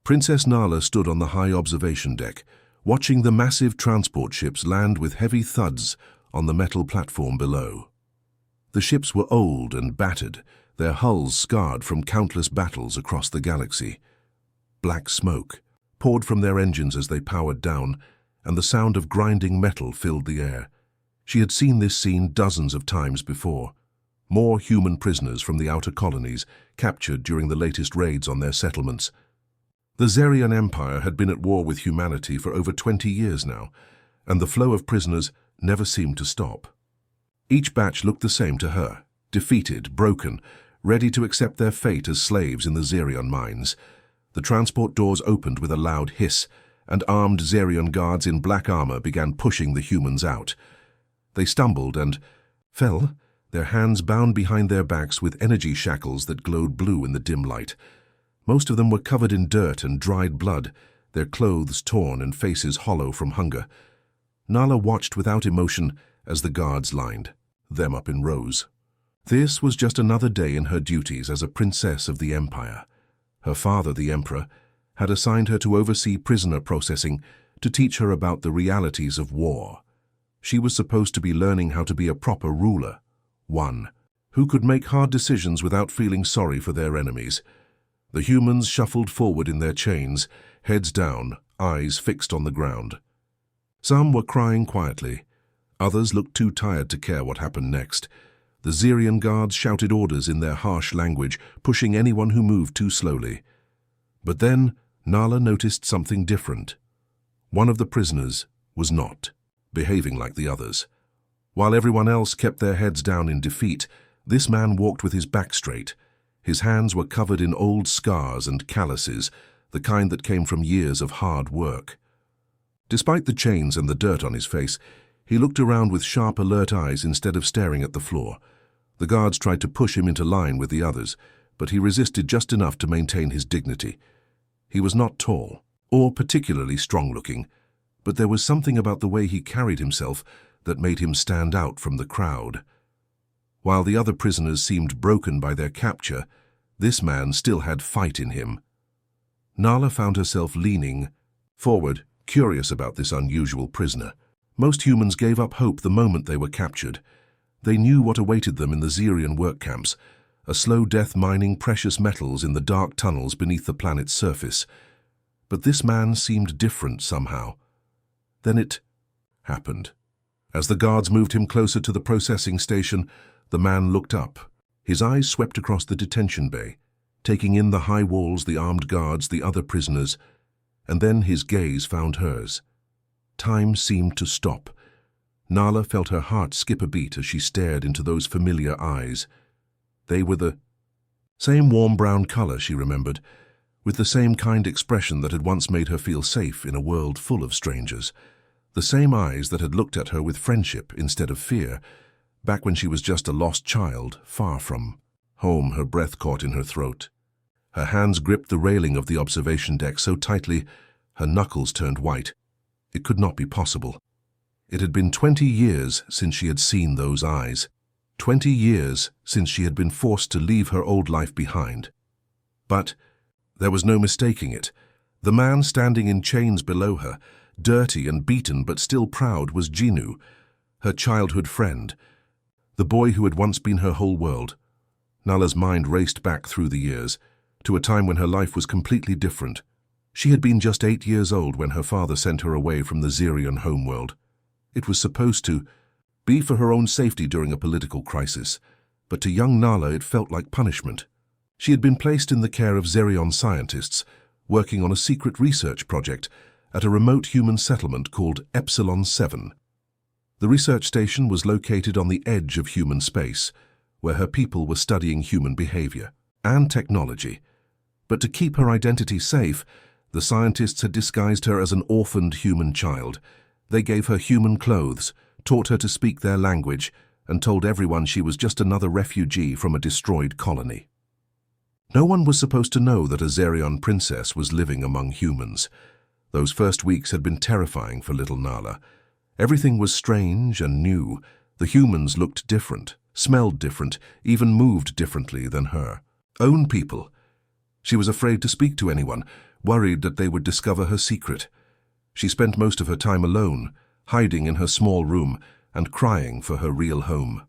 Princess Nala stood on the high observation deck, watching the massive transport ships land with heavy thuds on the metal platform below. The ships were old and battered, their hulls scarred from countless battles across the galaxy. Black smoke poured from their engines as they powered down, and the sound of grinding metal filled the air. She had seen this scene dozens of times before. More human prisoners from the outer colonies, captured during the latest raids on their settlements. The Zerion Empire had been at war with humanity for over 20 years now, and the flow of prisoners never seemed to stop. Each batch looked the same to her, defeated, broken, ready to accept their fate as slaves in the Zerion mines. The transport doors opened with a loud hiss, and armed Zerion guards in black armor began pushing the humans out. They stumbled and fell, their hands bound behind their backs with energy shackles that glowed blue in the dim light. Most of them were covered in dirt and dried blood, their clothes torn and faces hollow from hunger. Nala watched without emotion as the guards lined them up in rows. This was just another day in her duties as a princess of the Empire. Her father, the Emperor, had assigned her to oversee prisoner processing to teach her about the realities of war. She was supposed to be learning how to be a proper ruler, one who could make hard decisions without feeling sorry for their enemies. The humans shuffled forward in their chains, heads down, eyes fixed on the ground. Some were crying quietly. Others looked too tired to care what happened next. The Zerion guards shouted orders in their harsh language, pushing anyone who moved too slowly. But then Nala noticed something different. One of the prisoners was not behaving like the others. While everyone else kept their heads down in defeat, this man walked with his back straight. His hands were covered in old scars and calluses, the kind that came from years of hard work. Despite the chains and the dirt on his face, he looked around with sharp, alert eyes instead of staring at the floor. The guards tried to push him into line with the others, but he resisted just enough to maintain his dignity. He was not tall, or particularly strong-looking, but there was something about the way he carried himself that made him stand out from the crowd. While the other prisoners seemed broken by their capture, this man still had fight in him. Nala found herself leaning forward, curious about this unusual prisoner. Most humans gave up hope the moment they were captured. They knew what awaited them in the Zerion work camps, a slow death mining precious metals in the dark tunnels beneath the planet's surface. But this man seemed different somehow. Then it happened. As the guards moved him closer to the processing station, the man looked up. His eyes swept across the detention bay, taking in the high walls, the armed guards, the other prisoners, and then his gaze found hers. Time seemed to stop. Nala felt her heart skip a beat as she stared into those familiar eyes. They were the same warm brown color, she remembered, with the same kind expression that had once made her feel safe in a world full of strangers. The same eyes that had looked at her with friendship instead of fear, back when she was just a lost child, far from home. Her breath caught in her throat. Her hands gripped the railing of the observation deck so tightly, her knuckles turned white. It could not be possible. It had been 20 years since she had seen those eyes. 20 years since she had been forced to leave her old life behind. But there was no mistaking it. The man standing in chains below her, dirty and beaten but still proud, was Jinu, her childhood friend, the boy who had once been her whole world. Nala's mind raced back through the years, to a time when her life was completely different. She had been just 8 years old when her father sent her away from the Zerion homeworld. It was supposed to be for her own safety during a political crisis, but to young Nala it felt like punishment. She had been placed in the care of Zerion scientists, working on a secret research project at a remote human settlement called Epsilon 7. The research station was located on the edge of human space, where her people were studying human behavior and technology. But to keep her identity safe, the scientists had disguised her as an orphaned human child. They gave her human clothes, taught her to speak their language, and told everyone she was just another refugee from a destroyed colony. No one was supposed to know that a Zerion princess was living among humans. Those first weeks had been terrifying for little Nala. Everything was strange and new. The humans looked different, smelled different, even moved differently than her own people. She was afraid to speak to anyone, worried that they would discover her secret. She spent most of her time alone, hiding in her small room and crying for her real home.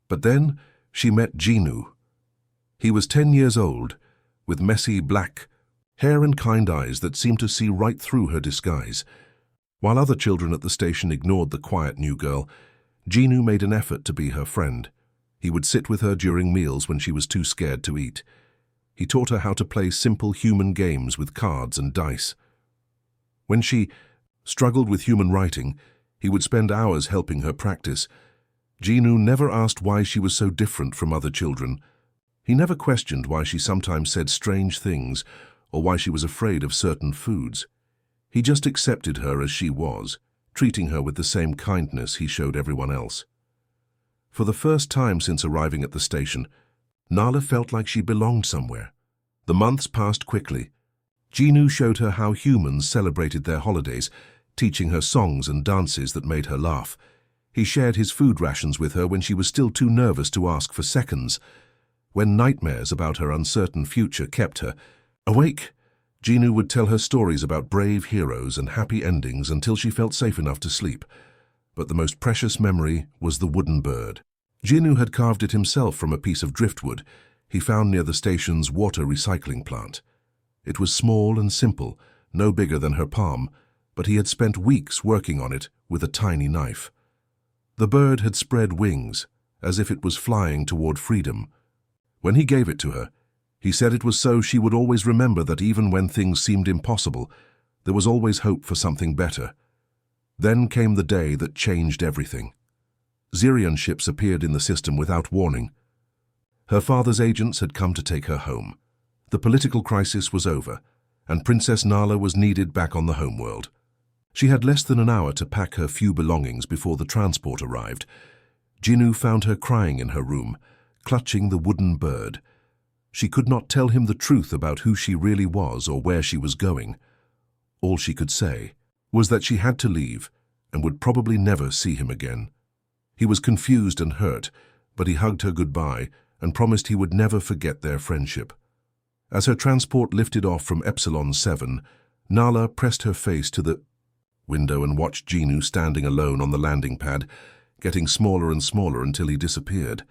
But then she met Genu. He was 10 years old, with messy black hair and kind eyes that seemed to see right through her disguise. While other children at the station ignored the quiet new girl, Genu made an effort to be her friend. He would sit with her during meals when she was too scared to eat. He taught her how to play simple human games with cards and dice. When she struggled with human writing, he would spend hours helping her practice. Genu never asked why she was so different from other children. He never questioned why she sometimes said strange things or why she was afraid of certain foods. He just accepted her as she was, treating her with the same kindness he showed everyone else. For the first time since arriving at the station, Nala felt like she belonged somewhere. The months passed quickly. Genu showed her how humans celebrated their holidays, teaching her songs and dances that made her laugh. He shared his food rations with her when she was still too nervous to ask for seconds. When nightmares about her uncertain future kept her awake, Genu would tell her stories about brave heroes and happy endings until she felt safe enough to sleep. But the most precious memory was the wooden bird. Genu had carved it himself from a piece of driftwood he found near the station's water recycling plant. It was small and simple, no bigger than her palm, but he had spent weeks working on it with a tiny knife. The bird had spread wings, as if it was flying toward freedom. When he gave it to her, he said it was so she would always remember that even when things seemed impossible, there was always hope for something better. Then came the day that changed everything. Xerion ships appeared in the system without warning. Her father's agents had come to take her home. The political crisis was over, and Princess Nala was needed back on the homeworld. She had less than an hour to pack her few belongings before the transport arrived. Genu found her crying in her room, clutching the wooden bird. She could not tell him the truth about who she really was or where she was going. All she could say was that she had to leave and would probably never see him again. He was confused and hurt, but he hugged her goodbye and promised he would never forget their friendship. As her transport lifted off from Epsilon 7, Nala pressed her face to the window and watched Genu standing alone on the landing pad, getting smaller and smaller until he disappeared.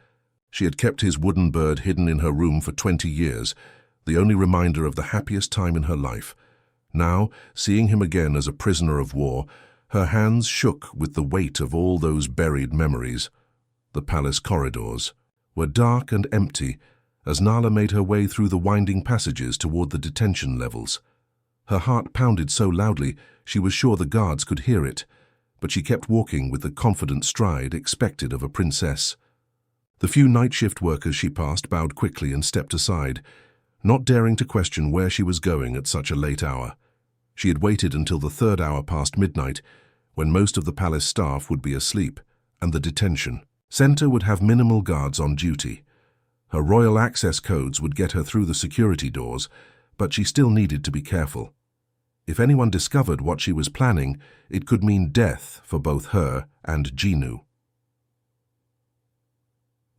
She had kept his wooden bird hidden in her room for 20 years, the only reminder of the happiest time in her life. Now, seeing him again as a prisoner of war, her hands shook with the weight of all those buried memories. The palace corridors were dark and empty as Nala made her way through the winding passages toward the detention levels. Her heart pounded so loudly she was sure the guards could hear it, but she kept walking with the confident stride expected of a princess. The few night shift workers she passed bowed quickly and stepped aside, not daring to question where she was going at such a late hour. She had waited until the 3rd hour past midnight, when most of the palace staff would be asleep, and the detention center would have minimal guards on duty. Her royal access codes would get her through the security doors, but she still needed to be careful. If anyone discovered what she was planning, it could mean death for both her and Genu.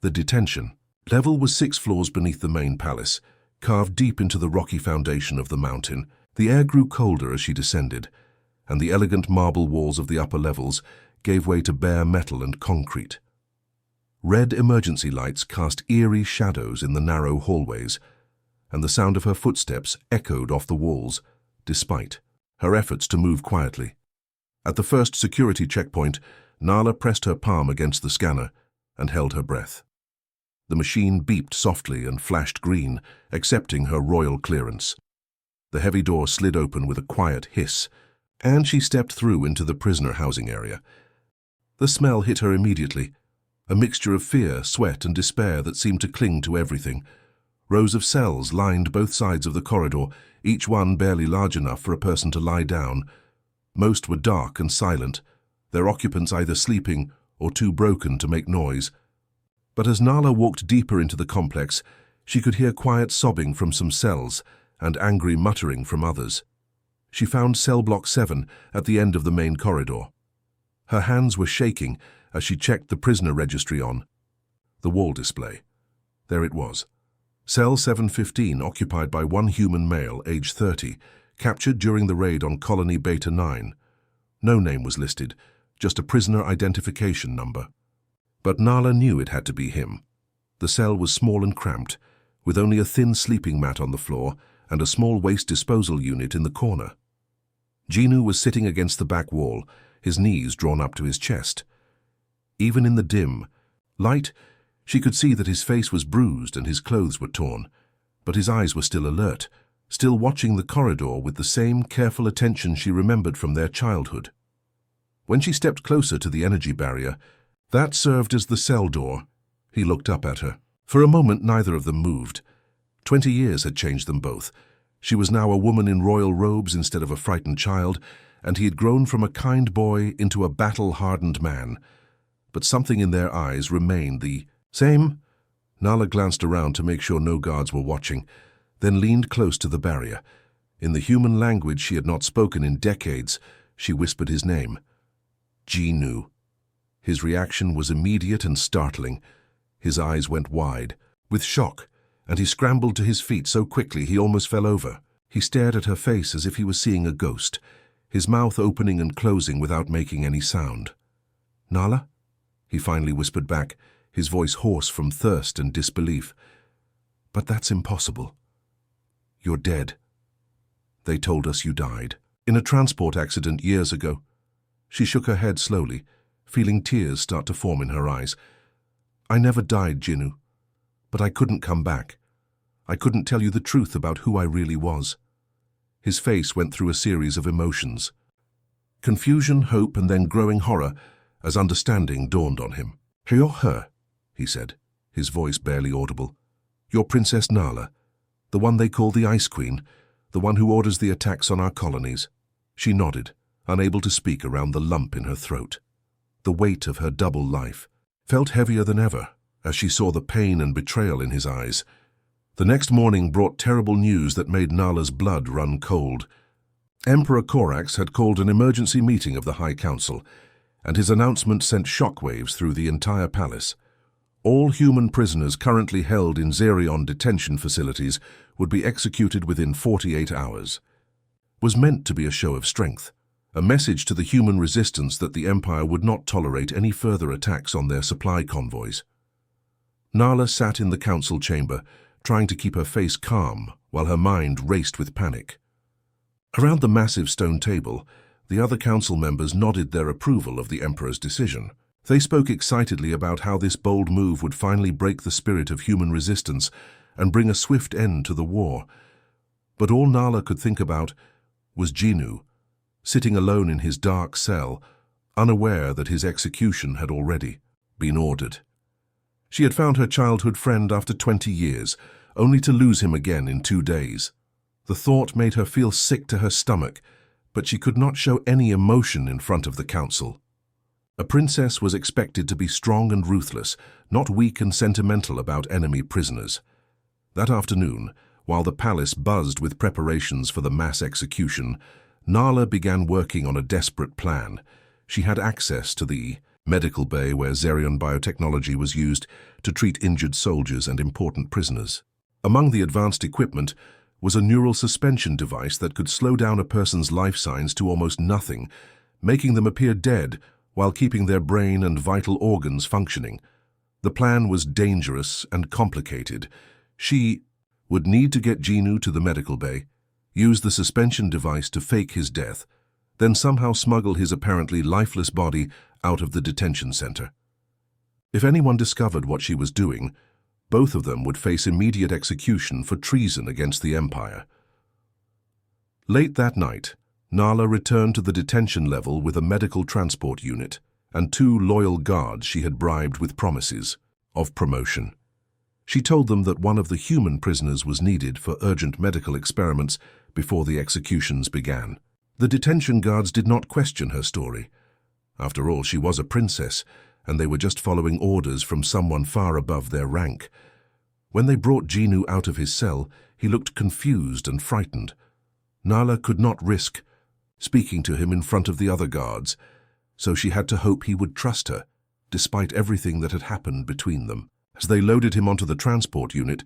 The detention level was 6 floors beneath the main palace, carved deep into the rocky foundation of the mountain. The air grew colder as she descended, and the elegant marble walls of the upper levels gave way to bare metal and concrete. Red emergency lights cast eerie shadows in the narrow hallways, and the sound of her footsteps echoed off the walls, despite her efforts to move quietly. At the first security checkpoint, Nala pressed her palm against the scanner and held her breath. The machine beeped softly and flashed green, accepting her royal clearance. The heavy door slid open with a quiet hiss, and she stepped through into the prisoner housing area. The smell hit her immediately, a mixture of fear, sweat, and despair that seemed to cling to everything. Rows of cells lined both sides of the corridor, each one barely large enough for a person to lie down. Most were dark and silent, their occupants either sleeping or too broken to make noise. But as Nala walked deeper into the complex, she could hear quiet sobbing from some cells and angry muttering from others. She found cell block 7 at the end of the main corridor. Her hands were shaking as she checked the prisoner registry on the wall display. There it was, Cell 715, occupied by one human male, age 30, captured during the raid on Colony Beta 9. No name was listed, just a prisoner identification number. But Nala knew it had to be him. The cell was small and cramped, with only a thin sleeping mat on the floor and a small waste disposal unit in the corner. Jinu was sitting against the back wall, his knees drawn up to his chest. Even in the dim light, she could see that his face was bruised and his clothes were torn, but his eyes were still alert, still watching the corridor with the same careful attention she remembered from their childhood. When she stepped closer to the energy barrier, that served as the cell door, he looked up at her. For a moment, neither of them moved. 20 years had changed them both. She was now a woman in royal robes instead of a frightened child, and he had grown from a kind boy into a battle-hardened man. But something in their eyes remained the same. Nala glanced around to make sure no guards were watching, then leaned close to the barrier. In the human language she had not spoken in decades, she whispered his name. Jinu. His reaction was immediate and startling. His eyes went wide, with shock, and he scrambled to his feet so quickly he almost fell over. He stared at her face as if he was seeing a ghost, his mouth opening and closing without making any sound. "Nala?" he finally whispered back, his voice hoarse from thirst and disbelief. "But that's impossible. You're dead. They told us you died. In a transport accident years ago." She shook her head slowly, feeling tears start to form in her eyes. "I never died, Jinu. But I couldn't come back. I couldn't tell you the truth about who I really was." His face went through a series of emotions. Confusion, hope, and then growing horror as understanding dawned on him. "You're her," he said, his voice barely audible. "You're Princess Nala, the one they call the Ice Queen, the one who orders the attacks on our colonies." She nodded, unable to speak around the lump in her throat. The weight of her double life felt heavier than ever as she saw the pain and betrayal in his eyes. The next morning brought terrible news that made Nala's blood run cold. Emperor Korax had called an emergency meeting of the High Council, and his announcement sent shockwaves through the entire palace. All human prisoners currently held in Xerion detention facilities would be executed within 48 hours. It was meant to be a show of strength, a message to the human resistance that the Empire would not tolerate any further attacks on their supply convoys. Nala sat in the council chamber, trying to keep her face calm while her mind raced with panic. Around the massive stone table, the other council members nodded their approval of the Emperor's decision. They spoke excitedly about how this bold move would finally break the spirit of human resistance and bring a swift end to the war. But all Nala could think about was Jinu, sitting alone in his dark cell, unaware that his execution had already been ordered. She had found her childhood friend after 20 years, only to lose him again in 2 days. The thought made her feel sick to her stomach, but she could not show any emotion in front of the council. A princess was expected to be strong and ruthless, not weak and sentimental about enemy prisoners. That afternoon, while the palace buzzed with preparations for the mass execution, Nala began working on a desperate plan. She had access to the medical bay where Xerion biotechnology was used to treat injured soldiers and important prisoners. Among the advanced equipment was a neural suspension device that could slow down a person's life signs to almost nothing, making them appear dead while keeping their brain and vital organs functioning. The plan was dangerous and complicated. She would need to get Jinu to the medical bay, use the suspension device to fake his death, then somehow smuggle his apparently lifeless body out of the detention center. If anyone discovered what she was doing, both of them would face immediate execution for treason against the Empire. Late that night, Nala returned to the detention level with a medical transport unit and 2 loyal guards she had bribed with promises of promotion. She told them that one of the human prisoners was needed for urgent medical experiments before the executions began. The detention guards did not question her story. After all, she was a princess, and they were just following orders from someone far above their rank. When they brought Jinu out of his cell, he looked confused and frightened. Nala could not risk speaking to him in front of the other guards, so she had to hope he would trust her, despite everything that had happened between them. As they loaded him onto the transport unit,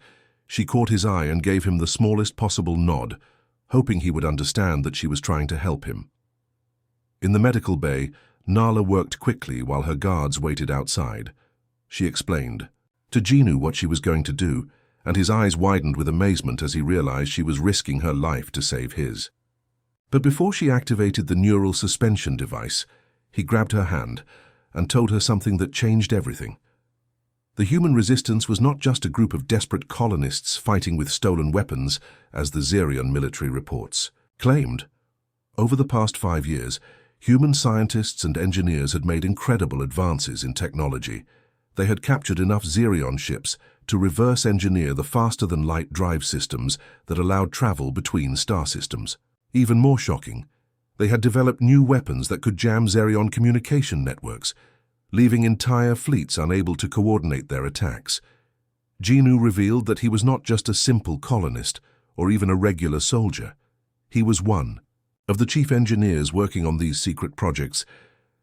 She caught his eye and gave him the smallest possible nod, hoping he would understand that she was trying to help him. In the medical bay, Nala worked quickly while her guards waited outside. She explained to Genu what she was going to do, and his eyes widened with amazement as he realized she was risking her life to save his. But before she activated the neural suspension device, he grabbed her hand and told her something that changed everything. The human resistance was not just a group of desperate colonists fighting with stolen weapons, as the Xerion military reports claimed. Over the past 5 years, human scientists and engineers had made incredible advances in technology. They had captured enough Xerion ships to reverse engineer the faster-than-light drive systems that allowed travel between star systems. Even more shocking, they had developed new weapons that could jam Xerion communication networks, leaving entire fleets unable to coordinate their attacks. Genu revealed that he was not just a simple colonist or even a regular soldier. He was one of the chief engineers working on these secret projects,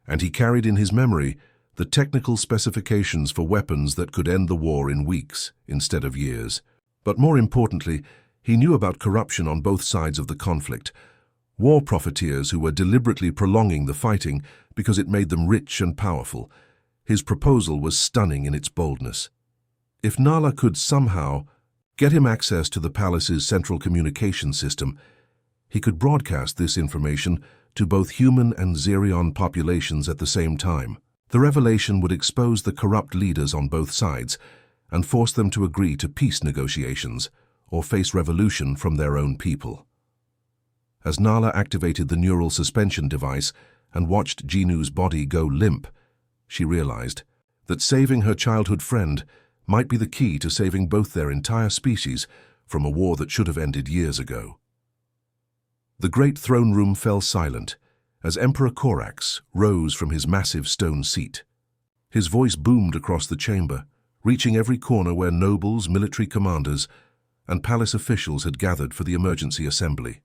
and he carried in his memory the technical specifications for weapons that could end the war in weeks instead of years. But more importantly, he knew about corruption on both sides of the conflict, war profiteers who were deliberately prolonging the fighting because it made them rich and powerful. His proposal was stunning in its boldness. If Nala could somehow get him access to the palace's central communication system, he could broadcast this information to both human and Xerion populations at the same time. The revelation would expose the corrupt leaders on both sides and force them to agree to peace negotiations or face revolution from their own people. As Nala activated the neural suspension device and watched Genu's body go limp, she realized that saving her childhood friend might be the key to saving both their entire species from a war that should have ended years ago. The great throne room fell silent as Emperor Corax rose from his massive stone seat. His voice boomed across the chamber, reaching every corner where nobles, military commanders, and palace officials had gathered for the emergency assembly.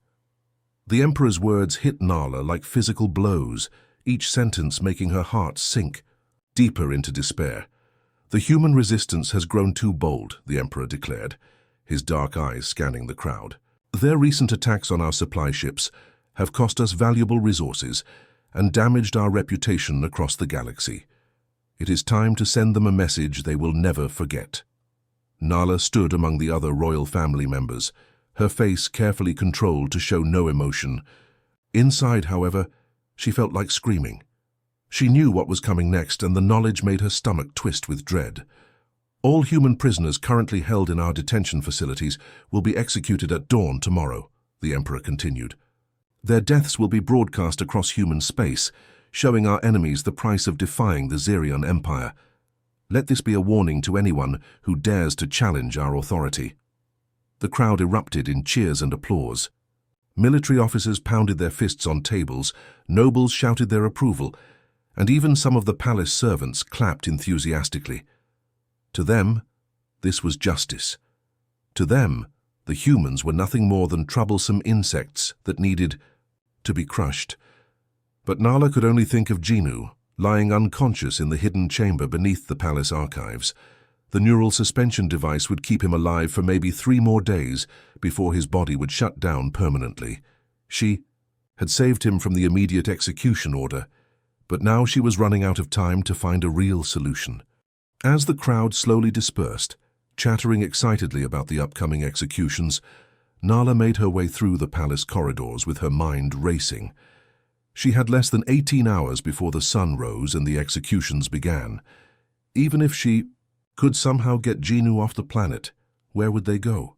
The Emperor's words hit Nala like physical blows, each sentence making her heart sink deeper into despair. "The human resistance has grown too bold," the Emperor declared, his dark eyes scanning the crowd. "Their recent attacks on our supply ships have cost us valuable resources and damaged our reputation across the galaxy. It is time to send them a message they will never forget." Nala stood among the other royal family members, her face carefully controlled to show no emotion. Inside, however, she felt like screaming. She knew what was coming next, and the knowledge made her stomach twist with dread. "All human prisoners currently held in our detention facilities will be executed at dawn tomorrow," the Emperor continued. "Their deaths will be broadcast across human space, showing our enemies the price of defying the Xerion Empire. Let this be a warning to anyone who dares to challenge our authority." The crowd erupted in cheers and applause. Military officers pounded their fists on tables, nobles shouted their approval, and even some of the palace servants clapped enthusiastically. To them, this was justice. To them, the humans were nothing more than troublesome insects that needed to be crushed. But Nala could only think of Genu, lying unconscious in the hidden chamber beneath the palace archives. The neural suspension device would keep him alive for maybe 3 more days before his body would shut down permanently. She had saved him from the immediate execution order, but now she was running out of time to find a real solution. As the crowd slowly dispersed, chattering excitedly about the upcoming executions, Nala made her way through the palace corridors with her mind racing. She had less than 18 hours before the sun rose and the executions began. Even if she could somehow get Genu off the planet, where would they go?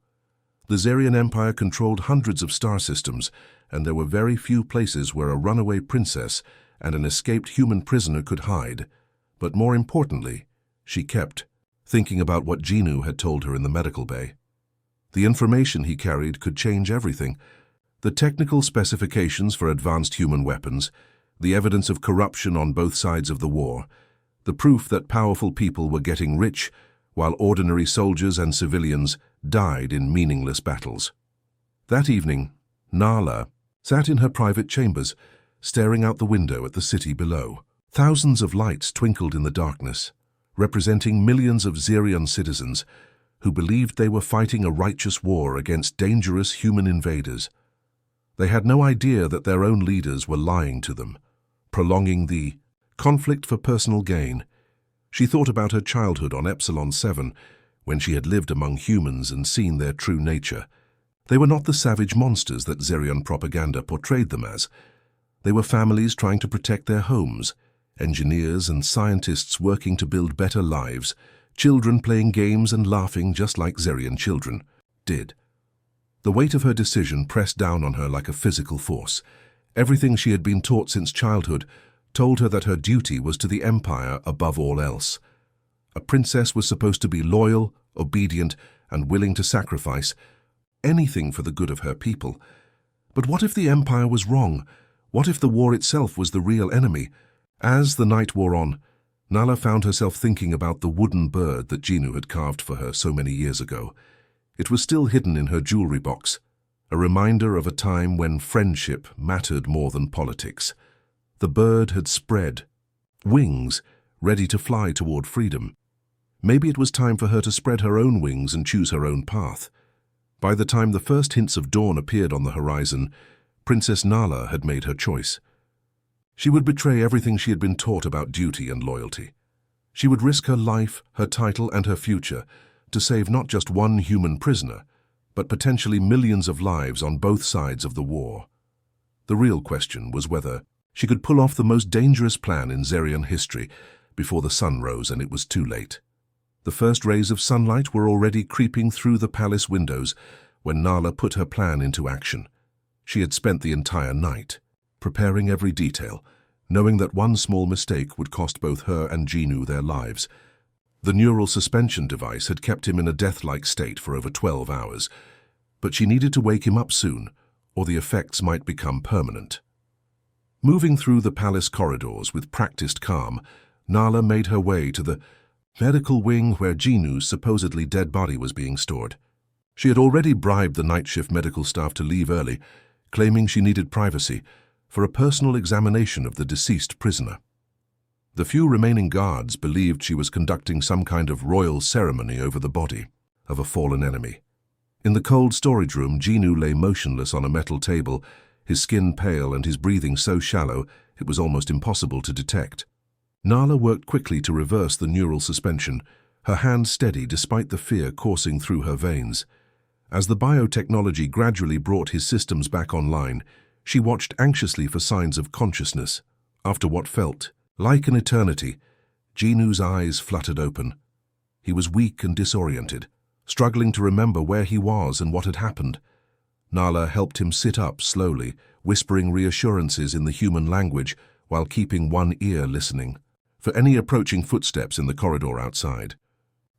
The Xerion Empire controlled hundreds of star systems, and there were very few places where a runaway princess and an escaped human prisoner could hide. But more importantly, she kept thinking about what Genu had told her in the medical bay. The information he carried could change everything. The technical specifications for advanced human weapons, the evidence of corruption on both sides of the war, the proof that powerful people were getting rich while ordinary soldiers and civilians died in meaningless battles. That evening, Nala sat in her private chambers, staring out the window at the city below. Thousands of lights twinkled in the darkness, representing millions of Xerion citizens who believed they were fighting a righteous war against dangerous human invaders. They had no idea that their own leaders were lying to them, prolonging the conflict for personal gain. She thought about her childhood on Epsilon 7, when she had lived among humans and seen their true nature. They were not the savage monsters that Zerion propaganda portrayed them as. They were families trying to protect their homes, engineers and scientists working to build better lives, children playing games and laughing just like Zerion children did. The weight of her decision pressed down on her like a physical force. Everything she had been taught since childhood told her that her duty was to the Empire above all else. A princess was supposed to be loyal, obedient, and willing to sacrifice anything for the good of her people. But what if the Empire was wrong? What if the war itself was the real enemy? As the night wore on, Nala found herself thinking about the wooden bird that Jinu had carved for her so many years ago. It was still hidden in her jewelry box, a reminder of a time when friendship mattered more than politics. The bird had spread wings, ready to fly toward freedom. Maybe it was time for her to spread her own wings and choose her own path. By the time the first hints of dawn appeared on the horizon, Princess Nala had made her choice. She would betray everything she had been taught about duty and loyalty. She would risk her life, her title, and her future to save not just one human prisoner, but potentially millions of lives on both sides of the war. The real question was whether she could pull off the most dangerous plan in Zerion history before the sun rose and it was too late. The first rays of sunlight were already creeping through the palace windows when Nala put her plan into action. She had spent the entire night preparing every detail, knowing that one small mistake would cost both her and Jinu their lives. The neural suspension device had kept him in a death-like state for over 12 hours, but she needed to wake him up soon, or the effects might become permanent. Moving through the palace corridors with practiced calm, Nala made her way to the medical wing where Jinu's supposedly dead body was being stored. She had already bribed the night shift medical staff to leave early, claiming she needed privacy for a personal examination of the deceased prisoner. The few remaining guards believed she was conducting some kind of royal ceremony over the body of a fallen enemy. In the cold storage room, Jinu lay motionless on a metal table, his skin pale and his breathing so shallow it was almost impossible to detect. Nala worked quickly to reverse the neural suspension, her hand steady despite the fear coursing through her veins. As the biotechnology gradually brought his systems back online, she watched anxiously for signs of consciousness. After what felt like an eternity, Jinu's eyes fluttered open. He was weak and disoriented, struggling to remember where he was and what had happened. Nala helped him sit up slowly, whispering reassurances in the human language while keeping one ear listening for any approaching footsteps in the corridor outside.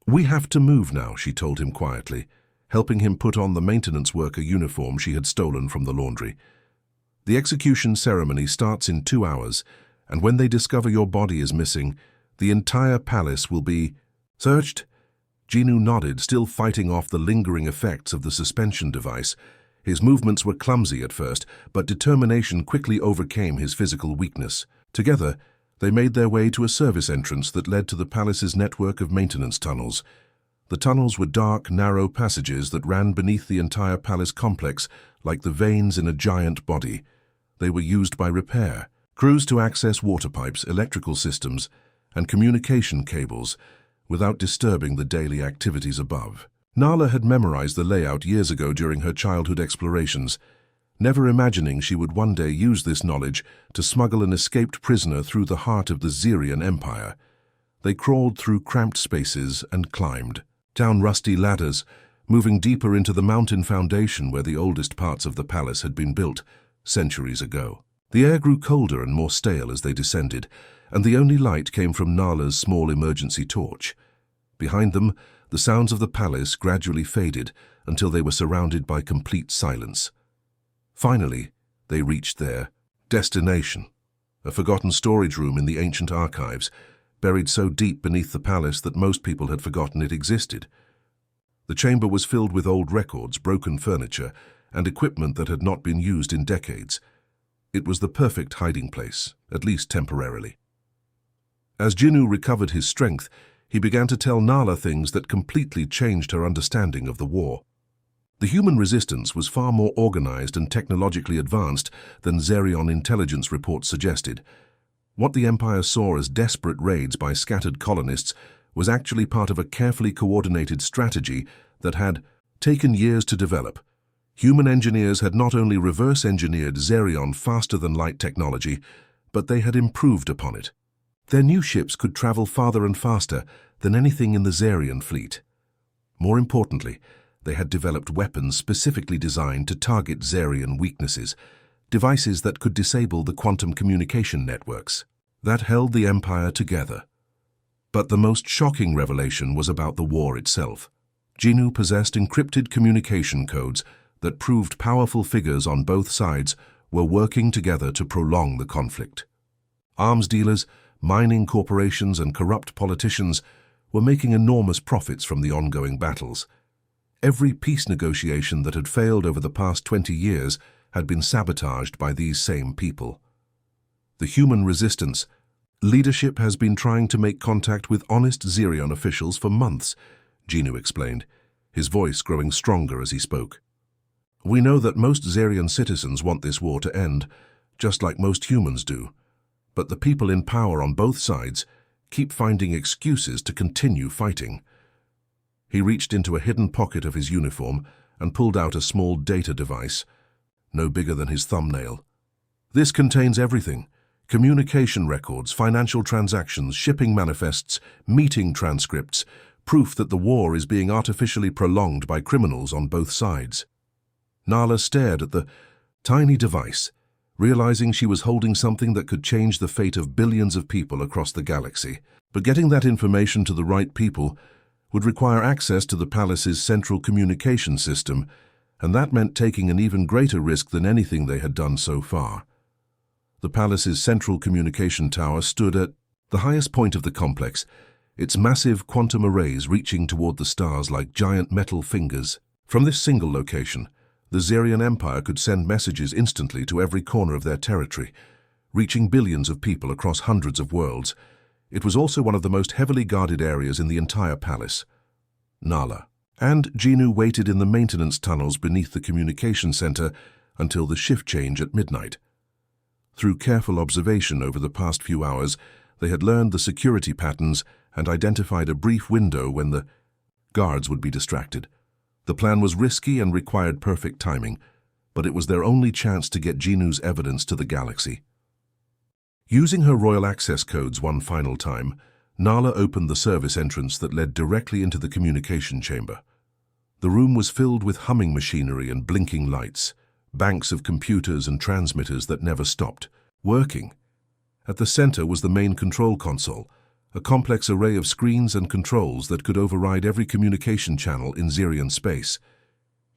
"We have to move now," she told him quietly, helping him put on the maintenance worker uniform she had stolen from the laundry. "The execution ceremony starts in 2 hours, and when they discover your body is missing, the entire palace will be searched." Jinu nodded, still fighting off the lingering effects of the suspension device. His movements were clumsy at first, but determination quickly overcame his physical weakness. Together, they made their way to a service entrance that led to the palace's network of maintenance tunnels. The tunnels were dark, narrow passages that ran beneath the entire palace complex like the veins in a giant body. They were used by repair crews to access water pipes, electrical systems, and communication cables without disturbing the daily activities above. Nala had memorized the layout years ago during her childhood explorations, never imagining she would one day use this knowledge to smuggle an escaped prisoner through the heart of the Zerion Empire. They crawled through cramped spaces and climbed down rusty ladders, moving deeper into the mountain foundation where the oldest parts of the palace had been built centuries ago. The air grew colder and more stale as they descended, and the only light came from Nala's small emergency torch. Behind them, the sounds of the palace gradually faded until they were surrounded by complete silence. Finally, they reached their destination, a forgotten storage room in the ancient archives, buried so deep beneath the palace that most people had forgotten it existed. The chamber was filled with old records, broken furniture, and equipment that had not been used in decades. It was the perfect hiding place, at least temporarily. As Jinu recovered his strength, he began to tell Nala things that completely changed her understanding of the war. The human resistance was far more organized and technologically advanced than Zerion intelligence reports suggested. What the Empire saw as desperate raids by scattered colonists was actually part of a carefully coordinated strategy that had taken years to develop. Human engineers had not only reverse-engineered Zerion faster-than-light technology, but they had improved upon it. Their new ships could travel farther and faster than anything in the Zerion fleet. More importantly, they had developed weapons specifically designed to target Zerion weaknesses, devices that could disable the quantum communication networks that held the Empire together. But the most shocking revelation was about the war itself. Jinnu possessed encrypted communication codes that proved powerful figures on both sides were working together to prolong the conflict. Arms dealers, mining corporations, and corrupt politicians were making enormous profits from the ongoing battles. Every peace negotiation that had failed over the past 20 years had been sabotaged by these same people. The human resistance leadership has been trying to make contact with honest Zerion officials for months, Jinnu explained, his voice growing stronger as he spoke. We know that most Zerion citizens want this war to end, just like most humans do. But the people in power on both sides keep finding excuses to continue fighting. He reached into a hidden pocket of his uniform and pulled out a small data device, no bigger than his thumbnail. This contains everything: communication records, financial transactions, shipping manifests, meeting transcripts, proof that the war is being artificially prolonged by criminals on both sides. Nala stared at the tiny device, realizing she was holding something that could change the fate of billions of people across the galaxy. But getting that information to the right people would require access to the palace's central communication system, and that meant taking an even greater risk than anything they had done so far. The palace's central communication tower stood at the highest point of the complex, its massive quantum arrays reaching toward the stars like giant metal fingers. From this single location, the Zerion Empire could send messages instantly to every corner of their territory, reaching billions of people across hundreds of worlds. It was also one of the most heavily guarded areas in the entire palace. Nala and Jinnu waited in the maintenance tunnels beneath the communication center until the shift change at midnight. Through careful observation over the past few hours, they had learned the security patterns and identified a brief window when the guards would be distracted. The plan was risky and required perfect timing, but it was their only chance to get Jinnu's evidence to the galaxy. Using her royal access codes one final time, Nala opened the service entrance that led directly into the communication chamber. The room was filled with humming machinery and blinking lights, banks of computers and transmitters that never stopped working. At the center was the main control console, a complex array of screens and controls that could override every communication channel in Zerion space.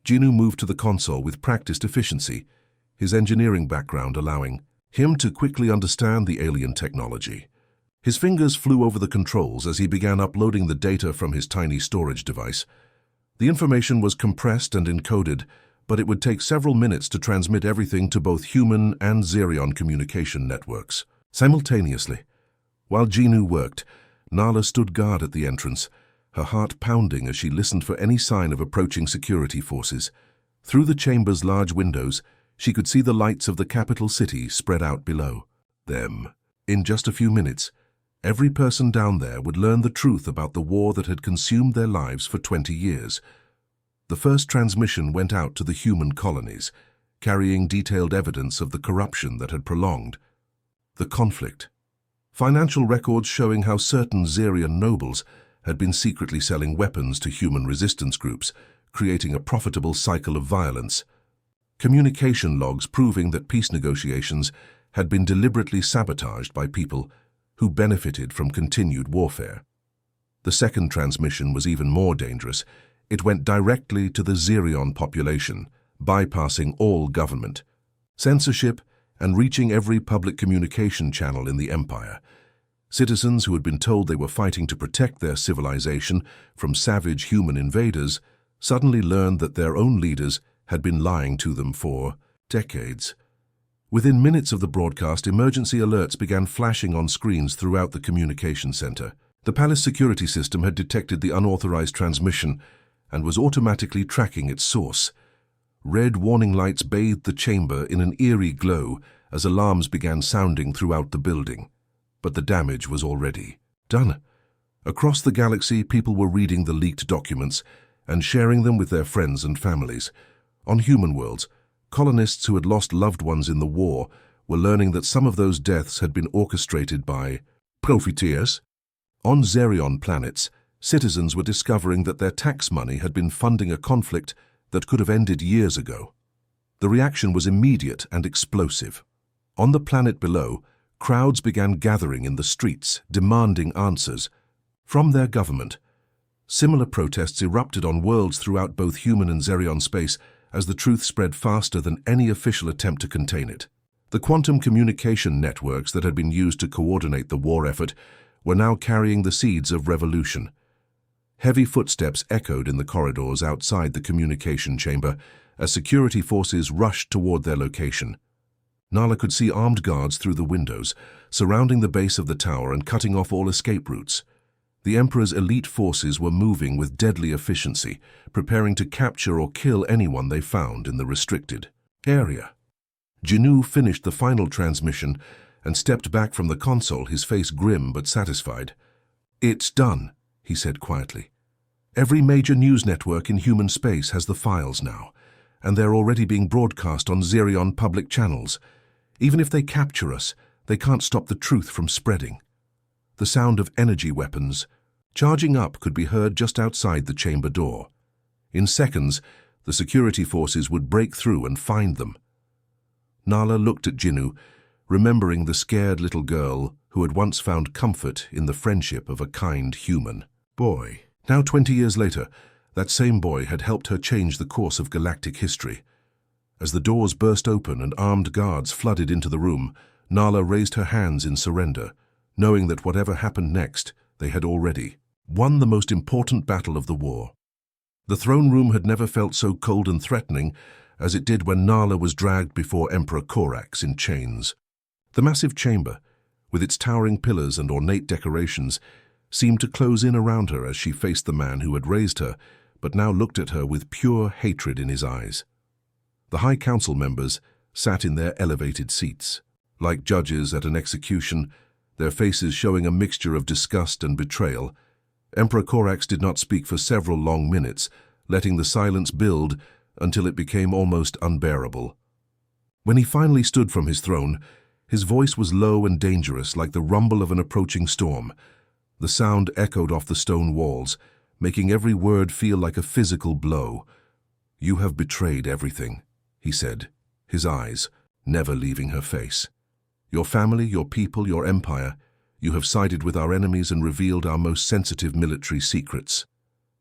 Jinnu moved to the console with practiced efficiency, his engineering background allowing him to quickly understand the alien technology. His fingers flew over the controls as he began uploading the data from his tiny storage device. The information was compressed and encoded, but it would take several minutes to transmit everything to both human and Zerion communication networks. Simultaneously, while Jinnu worked, Nala stood guard at the entrance, her heart pounding as she listened for any sign of approaching security forces. Through the chamber's large windows, she could see the lights of the capital city spread out below them. In just a few minutes, every person down there would learn the truth about the war that had consumed their lives for 20 years. The first transmission went out to the human colonies, carrying detailed evidence of the corruption that had prolonged the conflict. Financial records showing how certain Zerion nobles had been secretly selling weapons to human resistance groups, creating a profitable cycle of violence. Communication logs proving that peace negotiations had been deliberately sabotaged by people who benefited from continued warfare. The second transmission was even more dangerous. It went directly to the Zerion population, bypassing all government, censorship, and reaching every public communication channel in the Empire. Citizens who had been told they were fighting to protect their civilization from savage human invaders suddenly learned that their own leaders had been lying to them for decades. Within minutes of the broadcast, emergency alerts began flashing on screens throughout the communication center. The palace security system had detected the unauthorized transmission and was automatically tracking its source. Red warning lights bathed the chamber in an eerie glow as alarms began sounding throughout the building. But the damage was already done. Across the galaxy, people were reading the leaked documents and sharing them with their friends and families. On human worlds, colonists who had lost loved ones in the war were learning that some of those deaths had been orchestrated by profiteers. On Xerion planets, citizens were discovering that their tax money had been funding a conflict that could have ended years ago. The reaction was immediate and explosive. On the planet below, crowds began gathering in the streets, demanding answers from their government. Similar protests erupted on worlds throughout both human and Xerion space as the truth spread faster than any official attempt to contain it. The quantum communication networks that had been used to coordinate the war effort were now carrying the seeds of revolution. Heavy footsteps echoed in the corridors outside the communication chamber as security forces rushed toward their location. Nala could see armed guards through the windows, surrounding the base of the tower and cutting off all escape routes. The Emperor's elite forces were moving with deadly efficiency, preparing to capture or kill anyone they found in the restricted area. Jinu finished the final transmission and stepped back from the console, his face grim but satisfied. "It's done," he said quietly. "Every major news network in human space has the files now, and they're already being broadcast on Xerion public channels. Even if they capture us, they can't stop the truth from spreading." The sound of energy weapons charging up could be heard just outside the chamber door. In seconds, the security forces would break through and find them. Nala looked at Jinu, remembering the scared little girl who had once found comfort in the friendship of a kind human boy. Now 20 years later, that same boy had helped her change the course of galactic history. As the doors burst open and armed guards flooded into the room, Nala raised her hands in surrender, knowing that whatever happened next, they had already won the most important battle of the war. The throne room had never felt so cold and threatening as it did when Nala was dragged before Emperor Corax in chains. The massive chamber, with its towering pillars and ornate decorations, seemed to close in around her as she faced the man who had raised her, but now looked at her with pure hatred in his eyes. The High Council members sat in their elevated seats, like judges at an execution, their faces showing a mixture of disgust and betrayal. Emperor Corax did not speak for several long minutes, letting the silence build until it became almost unbearable. When he finally stood from his throne, his voice was low and dangerous, like the rumble of an approaching storm. The sound echoed off the stone walls, making every word feel like a physical blow. "You have betrayed everything," he said, his eyes never leaving her face. "Your family, your people, your empire. You have sided with our enemies and revealed our most sensitive military secrets.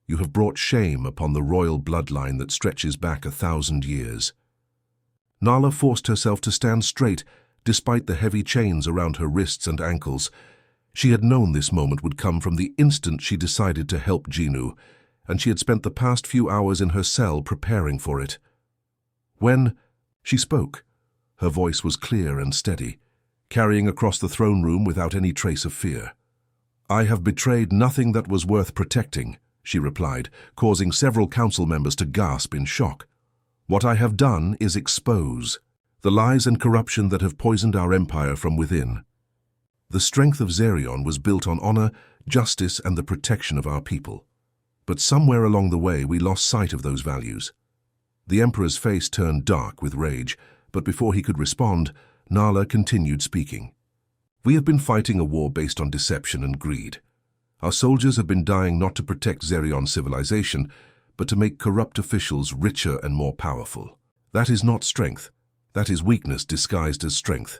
You have brought shame upon the royal bloodline that stretches back 1,000 years." Nala forced herself to stand straight, despite the heavy chains around her wrists and ankles. She had known this moment would come from the instant she decided to help Jinu, and she had spent the past few hours in her cell preparing for it. When she spoke, her voice was clear and steady, carrying across the throne room without any trace of fear. "I have betrayed nothing that was worth protecting," she replied, causing several council members to gasp in shock. "What I have done is expose the lies and corruption that have poisoned our empire from within. The strength of Xerion was built on honor, justice, and the protection of our people. But somewhere along the way we lost sight of those values." The Emperor's face turned dark with rage, but before he could respond, Nala continued speaking. "We have been fighting a war based on deception and greed. Our soldiers have been dying not to protect Xerion civilization, but to make corrupt officials richer and more powerful. That is not strength. That is weakness disguised as strength."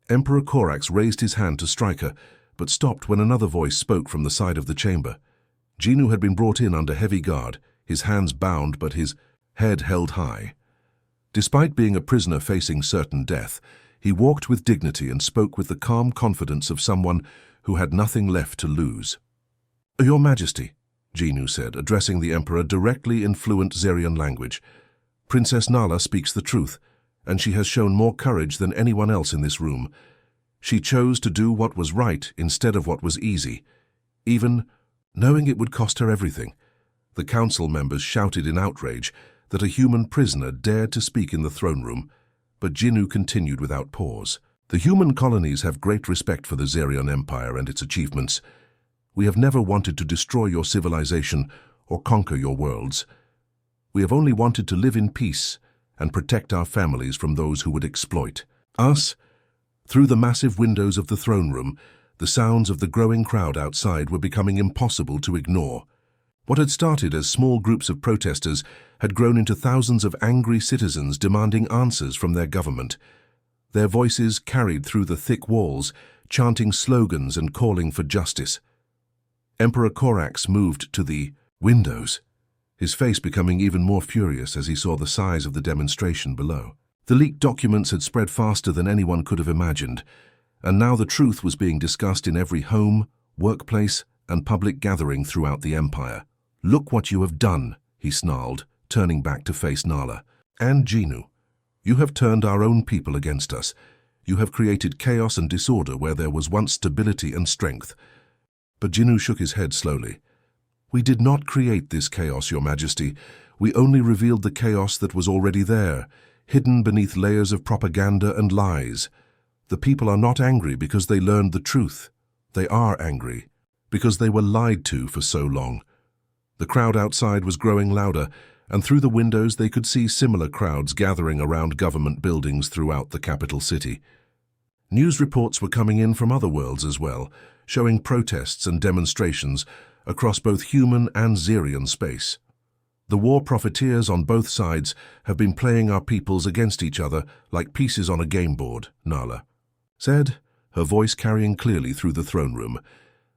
Emperor Corax raised his hand to strike her, but stopped when another voice spoke from the side of the chamber. Jinu had been brought in under heavy guard, his hands bound but his head held high. Despite being a prisoner facing certain death, he walked with dignity and spoke with the calm confidence of someone who had nothing left to lose. "Your Majesty," Jinu said, addressing the Emperor directly in fluent Xerion language, "Princess Nala speaks the truth, and she has shown more courage than anyone else in this room. She chose to do what was right instead of what was easy. even knowing it would cost her everything. The council members shouted in outrage that a human prisoner dared to speak in the throne room, but Jinnu continued without pause. The human colonies have great respect for the Zerion Empire and its achievements. We have never wanted to destroy your civilization or conquer your worlds. We have only wanted to live in peace and protect our families from those who would exploit us. Through the massive windows of the throne room, the sounds of the growing crowd outside were becoming impossible to ignore. What had started as small groups of protesters had grown into thousands of angry citizens demanding answers from their government. Their voices carried through the thick walls, chanting slogans and calling for justice. Emperor Corax moved to the windows, his face becoming even more furious as he saw the size of the demonstration below. The leaked documents had spread faster than anyone could have imagined, and now the truth was being discussed in every home, workplace, and public gathering throughout the Empire. "Look what you have done," he snarled, turning back to face Nala. "And Jinnu, you have turned our own people against us. You have created chaos and disorder where there was once stability and strength." But Jinnu shook his head slowly. "We did not create this chaos, Your Majesty. We only revealed the chaos that was already there, hidden beneath layers of propaganda and lies. The people are not angry because they learned the truth. They are angry because they were lied to for so long." The crowd outside was growing louder, and through the windows they could see similar crowds gathering around government buildings throughout the capital city. News reports were coming in from other worlds as well, showing protests and demonstrations across both human and Zerion space. The war profiteers on both sides have been playing our peoples against each other like pieces on a game board, Nala said, her voice carrying clearly through the throne room.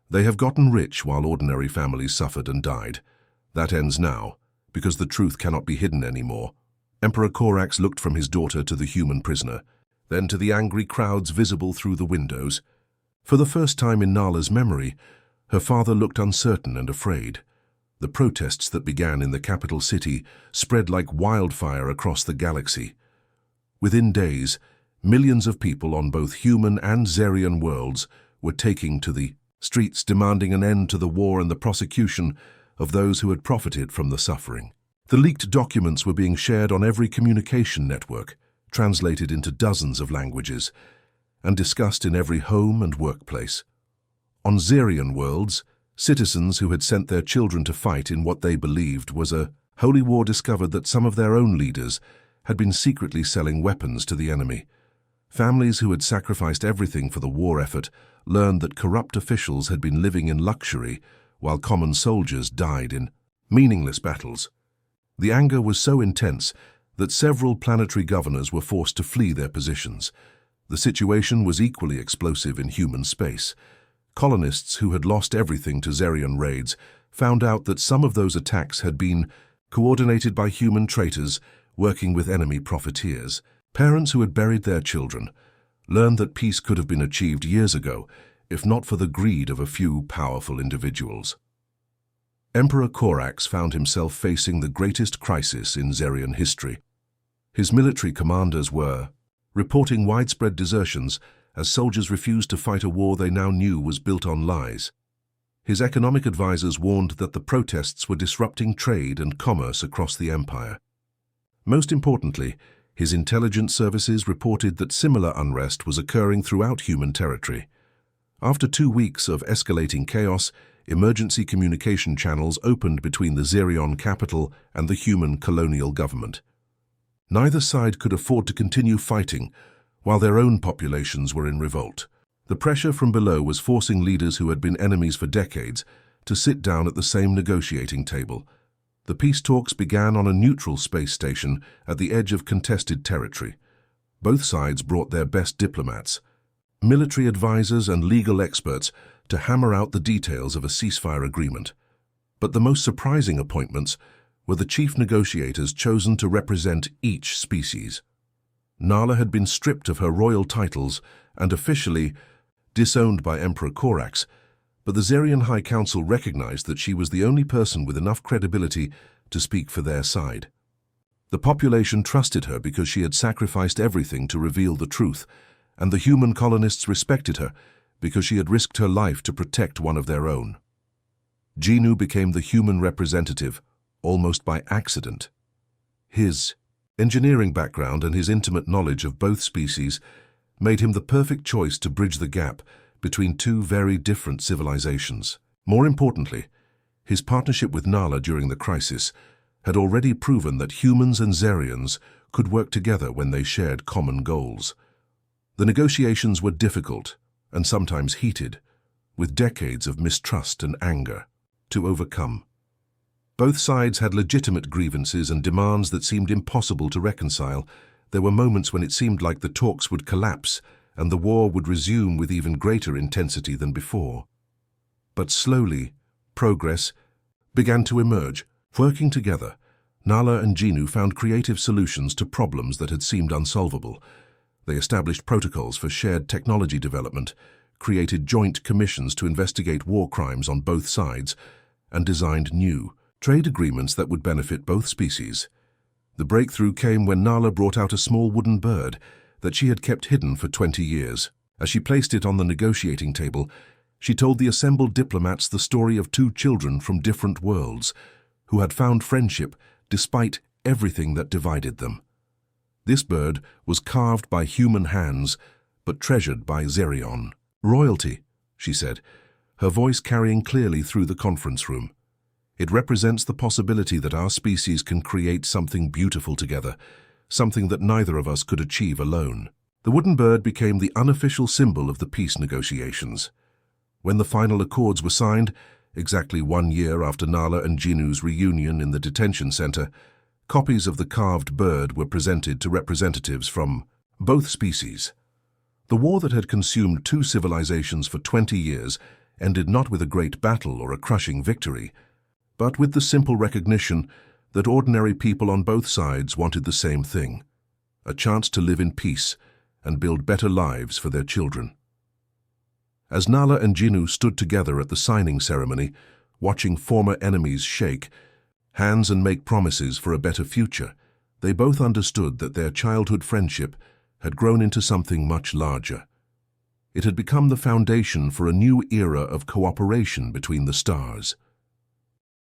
"They have gotten rich while ordinary families suffered and died. That ends now, because the truth cannot be hidden anymore." Emperor Corax looked from his daughter to the human prisoner, then to the angry crowds visible through the windows. For the first time in Nala's memory, her father looked uncertain and afraid. The protests that began in the capital city spread like wildfire across the galaxy. Within days, millions of people on both human and Zerion worlds were taking to the streets demanding an end to the war and the prosecution of those who had profited from the suffering. The leaked documents were being shared on every communication network, translated into dozens of languages, and discussed in every home and workplace. On Zerion worlds, citizens who had sent their children to fight in what they believed was a holy war discovered that some of their own leaders had been secretly selling weapons to the enemy. Families who had sacrificed everything for the war effort learned that corrupt officials had been living in luxury while common soldiers died in meaningless battles. The anger was so intense that several planetary governors were forced to flee their positions. The situation was equally explosive in human space. Colonists who had lost everything to Zerion raids found out that some of those attacks had been coordinated by human traitors working with enemy profiteers. Parents who had buried their children learned that peace could have been achieved years ago, if not for the greed of a few powerful individuals. Emperor Corax found himself facing the greatest crisis in Zerion history. His military commanders were reporting widespread desertions as soldiers refused to fight a war they now knew was built on lies. His economic advisors warned that the protests were disrupting trade and commerce across the empire. Most importantly, his intelligence services reported that similar unrest was occurring throughout human territory. After 2 weeks of escalating chaos, emergency communication channels opened between the Zerion capital and the human colonial government. Neither side could afford to continue fighting while their own populations were in revolt. The pressure from below was forcing leaders who had been enemies for decades to sit down at the same negotiating table. The peace talks began on a neutral space station at the edge of contested territory. Both sides brought their best diplomats, military advisors and legal experts to hammer out the details of a ceasefire agreement. But the most surprising appointments were the chief negotiators chosen to represent each species. Nala had been stripped of her royal titles and officially disowned by Emperor Corax, but the Zerion High Council recognized that she was the only person with enough credibility to speak for their side. The population trusted her because she had sacrificed everything to reveal the truth, and the human colonists respected her because she had risked her life to protect one of their own. Genu became the human representative, almost by accident. His engineering background and his intimate knowledge of both species made him the perfect choice to bridge the gap between two very different civilizations. More importantly, his partnership with Nala during the crisis had already proven that humans and Zerians could work together when they shared common goals. The negotiations were difficult and sometimes heated, with decades of mistrust and anger to overcome. Both sides had legitimate grievances and demands that seemed impossible to reconcile. There were moments when it seemed like the talks would collapse and the war would resume with even greater intensity than before. But slowly, progress began to emerge. Working together, Nala and Genu found creative solutions to problems that had seemed unsolvable. They established protocols for shared technology development, created joint commissions to investigate war crimes on both sides, and designed new trade agreements that would benefit both species. The breakthrough came when Nala brought out a small wooden bird that she had kept hidden for 20 years. As she placed it on the negotiating table, she told the assembled diplomats the story of two children from different worlds who had found friendship despite everything that divided them. This bird was carved by human hands, but treasured by Zerion. "Royalty," she said, her voice carrying clearly through the conference room. "It represents the possibility that our species can create something beautiful together, something that neither of us could achieve alone." The wooden bird became the unofficial symbol of the peace negotiations. When the final accords were signed, exactly 1 year after Nala and Genu's reunion in the detention center, copies of the carved bird were presented to representatives from both species. The war that had consumed two civilizations for 20 years ended not with a great battle or a crushing victory, but with the simple recognition that ordinary people on both sides wanted the same thing: a chance to live in peace and build better lives for their children. As Nala and Genu stood together at the signing ceremony, watching former enemies shake hands and make promises for a better future, they both understood that their childhood friendship had grown into something much larger. It had become the foundation for a new era of cooperation between the stars.